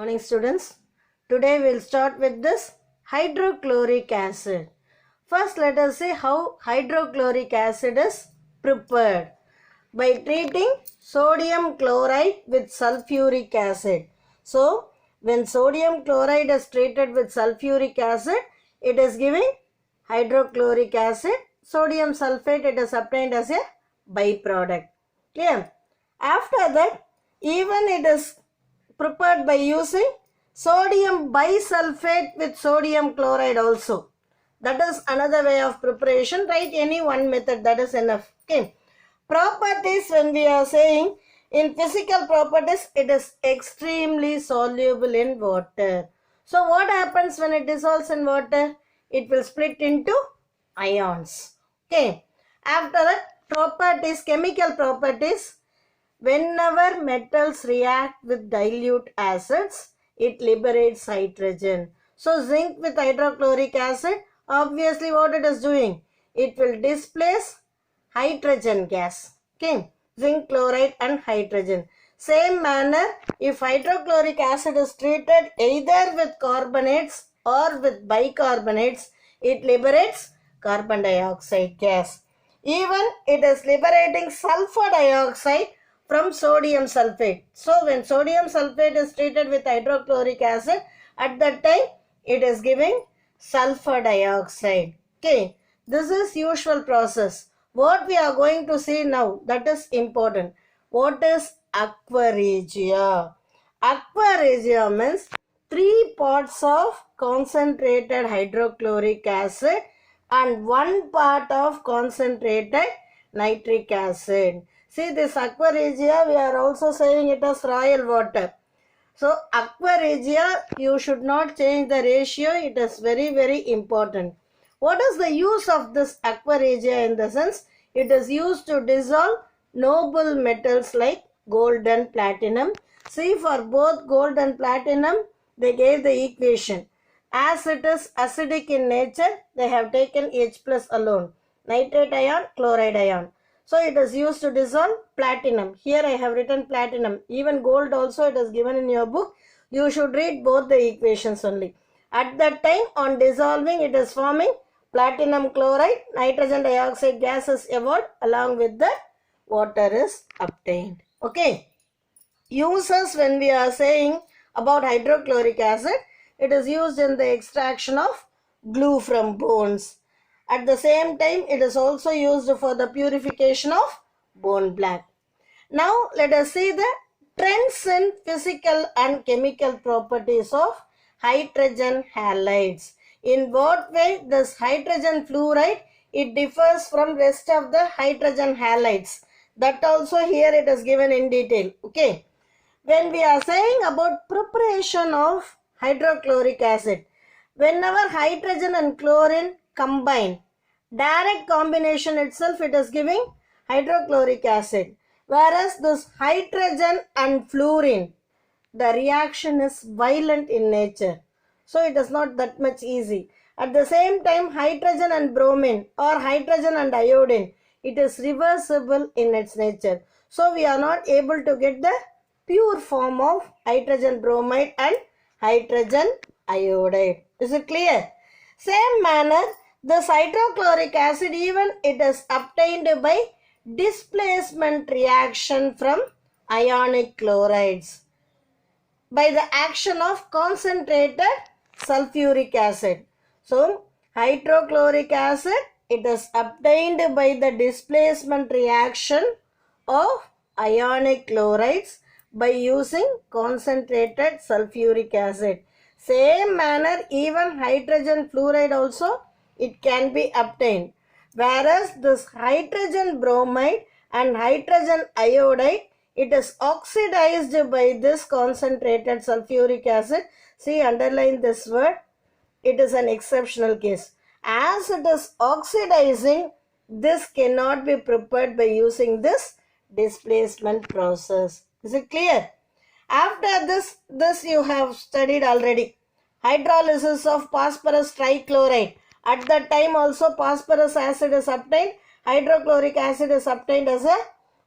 Morning students. Today we will start with this hydrochloric acid. First let us see how hydrochloric acid is prepared. By treating sodium chloride with sulfuric acid. So when sodium chloride is treated with sulfuric acid, it is giving hydrochloric acid. Sodium sulfate, it is obtained as a byproduct. Clear? After that, even it is prepared by using sodium bisulfate with sodium chloride also. That is another way of preparation. Write any one method, that is enough. Okay. Properties, when we are saying in physical properties, it is extremely soluble in water. So what happens when it dissolves in water? It will split into ions. Okay. After that, properties, chemical properties. Whenever metals react with dilute acids, it liberates hydrogen. So zinc with hydrochloric acid, obviously what it is doing? It will displace hydrogen gas. Okay, zinc chloride and hydrogen. Same manner, if hydrochloric acid is treated either with carbonates or with bicarbonates, it liberates carbon dioxide gas. Even it is liberating sulfur dioxide from sodium sulfate. So when sodium sulfate is treated with hydrochloric acid, at that time it is giving sulfur dioxide. Okay, this is usual process. What we are going to see now, that is important. What is aqua regia? Aqua regia means 3 parts of concentrated hydrochloric acid and 1 part of concentrated nitric acid. See this aqua regia, we are also saying it as royal water. So aqua regia, you should not change the ratio. It is very important. What is the use of this aqua regia in the sense? It is used to dissolve noble metals like gold and platinum. See, for both gold and platinum, they gave the equation. As it is acidic in nature, they have taken H plus alone. Nitrate ion, chloride ion. So it is used to dissolve platinum. Here I have written platinum. Even gold also it is given in your book. You should read both the equations only. At that time, on dissolving, it is forming platinum chloride. Nitrogen dioxide gas is evolved, along with the water is obtained. Okay. Uses, when we are saying about hydrochloric acid, it is used in the extraction of glue from bones. At the same time, it is also used for the purification of bone black. Now, let us see the trends in physical and chemical properties of hydrogen halides. In what way this hydrogen fluoride, it differs from rest of the hydrogen halides. That also here it is given in detail. Okay. When we are saying about preparation of hydrochloric acid, whenever hydrogen and chlorine combine, direct combination itself it is giving hydrochloric acid. Whereas this hydrogen and fluorine, the reaction is violent in nature. So it is not that much easy. At the same time, hydrogen and bromine or hydrogen and iodine, it is reversible in its nature. So we are not able to get the pure form of hydrogen bromide and hydrogen iodide. Is it clear? Same manner, this hydrochloric acid, even it is obtained by displacement reaction from ionic chlorides by the action of concentrated sulfuric acid. So hydrochloric acid, it is obtained by the displacement reaction of ionic chlorides by using concentrated sulfuric acid. Same manner, even hydrogen fluoride also it can be obtained. Whereas this hydrogen bromide and hydrogen iodide, it is oxidized by this concentrated sulfuric acid. See, underline this word. It is an exceptional case. As it is oxidizing, this cannot be prepared by using this displacement process. Is it clear? After this you have studied already. Hydrolysis of phosphorus trichloride. At that time also phosphorus acid is obtained. Hydrochloric acid is obtained as a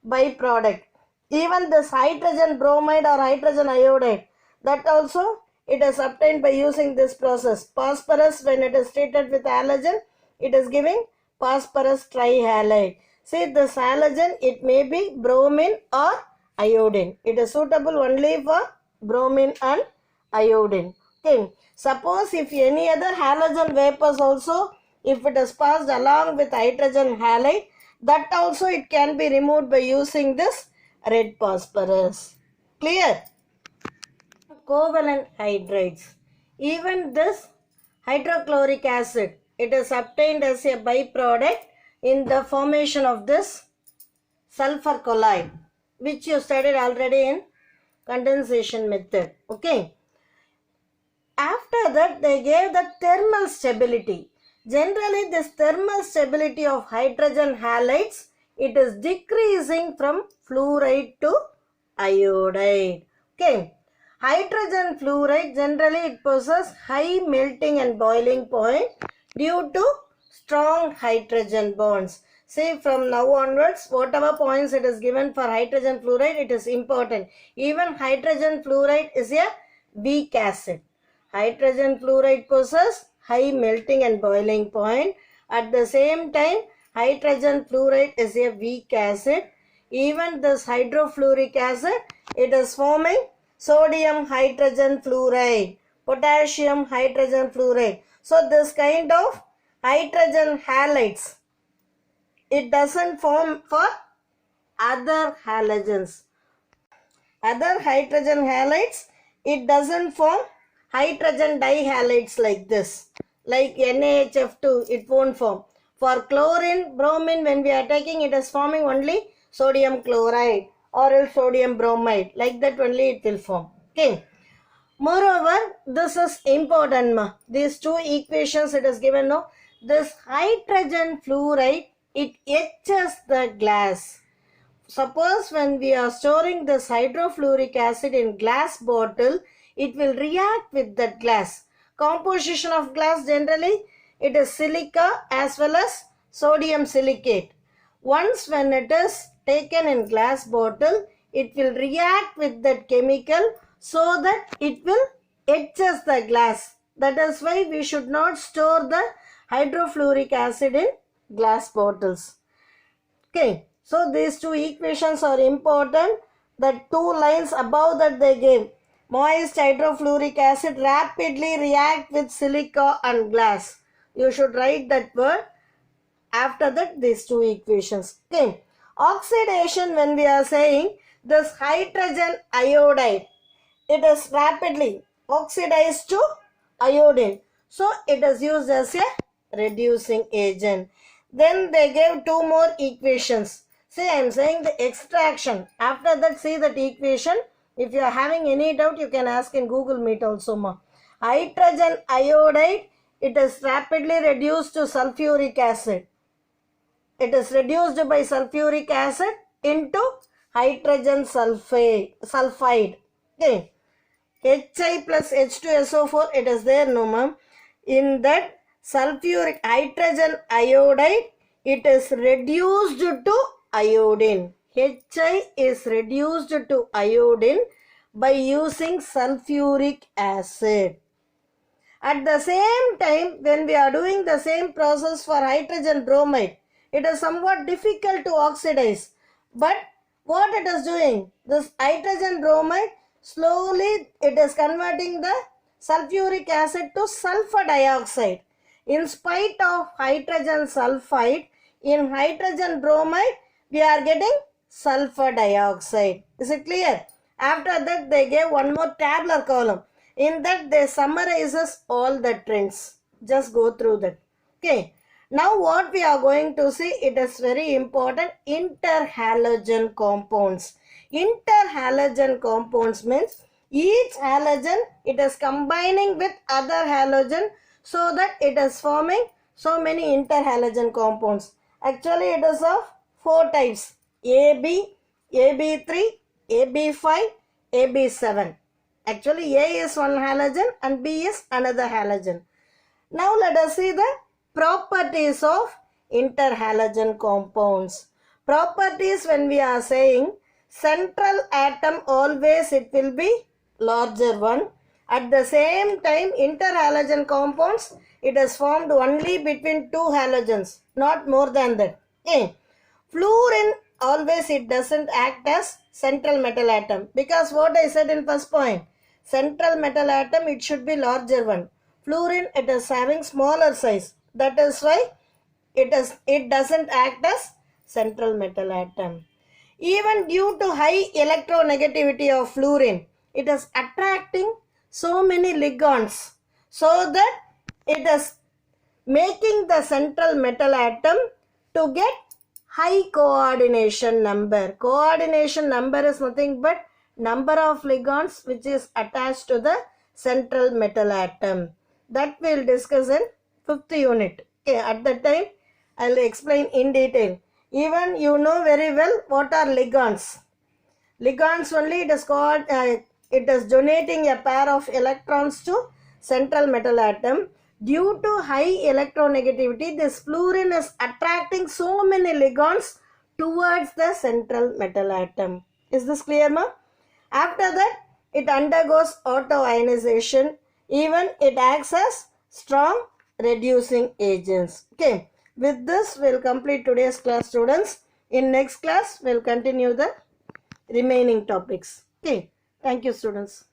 byproduct. Even this hydrogen bromide or hydrogen iodide, That also it is obtained by using this process. Phosphorus, when it is treated with halogen, it is giving phosphorus trihalide. See, this halogen, it may be bromine or iodine. It is suitable only for bromine and iodine. Okay. Suppose if any other halogen vapors also, if it is passed along with hydrogen halide, that also it can be removed by using this red phosphorus. Clear? Covalent hydrides. Even this hydrochloric acid, it is obtained as a byproduct in the formation of this sulfur colloid, which you studied already in condensation method. Okay. After that, they gave the thermal stability. Generally, this thermal stability of hydrogen halides, it is decreasing from fluoride to iodide. Okay. Hydrogen fluoride, generally it possesses high melting and boiling point due to strong hydrogen bonds. See, from now onwards, whatever points it is given for hydrogen fluoride, it is important. Even hydrogen fluoride is a weak acid. Hydrogen fluoride possesses high melting and boiling point. At the same time, hydrogen fluoride is a weak acid. Even this hydrofluoric acid, it is forming sodium hydrogen fluoride, potassium hydrogen fluoride. So this kind of hydrogen halides, it doesn't form for other halogens. Other hydrogen halides, it doesn't form hydrogen dihalides like this. Like NaHF2, it won't form. For chlorine, bromine, when we are taking, it is forming only sodium chloride or else sodium bromide. Like that only it will form. Okay. Moreover, this is important. These two equations it is given now. This hydrogen fluoride, it etches the glass. Suppose when we are storing this hydrofluoric acid in glass bottle, it will react with that glass. Composition of glass, generally it is silica as well as sodium silicate. Once when it is taken in glass bottle, it will react with that chemical so that it will etches the glass. That is why we should not store the hydrofluoric acid in glass bottles. Okay, so these two equations are important. The two lines above that they gave. Moist hydrofluoric acid rapidly react with silica and glass. You should write that word. After that, these two equations. Okay. Oxidation, when we are saying this hydrogen iodide, it is rapidly oxidized to iodine. So, it is used as a reducing agent. Then they gave two more equations. See, I am saying the extraction. After that, see that equation. If you are having any doubt, you can ask in Google Meet also. Hydrogen iodide, it is rapidly reduced to sulfuric acid. It is reduced by sulfuric acid into hydrogen sulfide. Okay. Hi plus H2SO4, it is there, no ma'am. In that sulfuric hydrogen iodide, it is reduced to iodine. Hi is reduced to iodine by using sulfuric acid. At the same time, when we are doing the same process for hydrogen bromide, it is somewhat difficult to oxidize. But what it is doing? This hydrogen bromide, slowly it is converting the sulfuric acid to sulfur dioxide. In spite of hydrogen sulfide, in hydrogen bromide, we are getting sulfur dioxide. Is it clear? After that, they gave one more tabular column. In that, they summarizes all the trends. Just go through that. Okay. Now, what we are going to see, it is very important, interhalogen compounds. Interhalogen compounds means each halogen, it is combining with other halogen so that it is forming so many interhalogen compounds. Actually, it is of four types: AB, AB3, AB5, AB7. Actually, A is one halogen and B is another halogen. Now, let us see the properties of interhalogen compounds. Properties, when we are saying central atom, always it will be larger one. At the same time, interhalogen compounds, it is formed only between two halogens, not more than that. Okay. Fluorine, always it doesn't act as central metal atom, because what I said in first point, central metal atom, it should be larger one. Fluorine, it is having smaller size. That is why it doesn't act as central metal atom. Even due to high electronegativity of fluorine, it is attracting so many ligands, so that it is making the central metal atom to get high coordination number. Coordination number is nothing but number of ligands which is attached to the central metal atom. That we will discuss in 5th unit. Okay, at that time I will explain in detail. Even you know very well what are ligands. Ligands only, it is called, it is donating a pair of electrons to central metal atom. Due to high electronegativity, this fluorine is attracting so many ligands towards the central metal atom. Is this clear, ma? After that, it undergoes autoionization. Even it acts as strong reducing agents. Okay. With this, we'll complete today's class, students. In next class, we'll continue the remaining topics. Okay. Thank you, students.